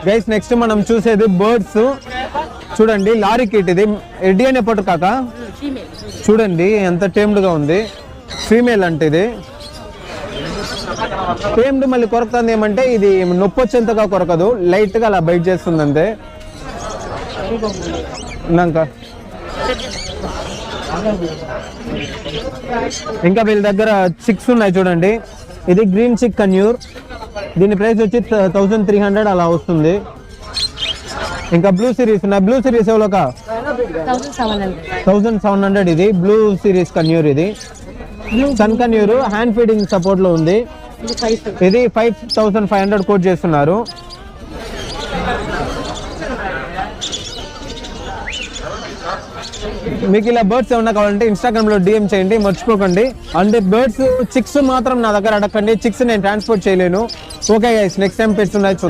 Guys next మనం చూసేది birds. చూడండి లారీ కిట్ ఇది. ఎడ్డి అనే పట్టు కాక చూడండి ఎంత టేమ్డ్ గా ఉంది. ఫీమేల్ అంటే ఇది టేమ్డ్. మళ్ళీ కొరకుతుంది ఏమంటే ఇది నొప్పి వచ్చేంతగా కొరకదు, లైట్ గా అలా బైట్ చేస్తుంది అంతే. ఇంకా వీళ్ళ దగ్గర చిక్స్ ఉన్నాయి చూడండి. ఇది గ్రీన్ చిక్ కన్యూర్. దీని ప్రైస్ వచ్చి 1300 అలా వస్తుంది. ఇంకా బ్లూ సిరీస్ ఉన్నాయి. బ్లూ సిరీస్ ఎవరోకా 1700. ఇది బ్లూ సిరీస్ కన్యూర్. ఇది సన్ కన్యూర్ హ్యాండ్ ఫీడింగ్ సపోర్ట్ లో ఉంది. ఇది 5500 కోట్ చేస్తున్నారు. మీకు ఇలా బర్డ్స్ ఏమన్నా కావాలంటే ఇన్స్టాగ్రామ్ లో డిఎం చేయండి, మర్చిపోకండి. అంటే బర్డ్స్ చిక్స్ మాత్రం నా దగ్గర అడగండి, చిక్స్ నేను ట్రాన్స్పోర్ట్ చేయలేను. Okay guys, next time pets ఉన్నాయి.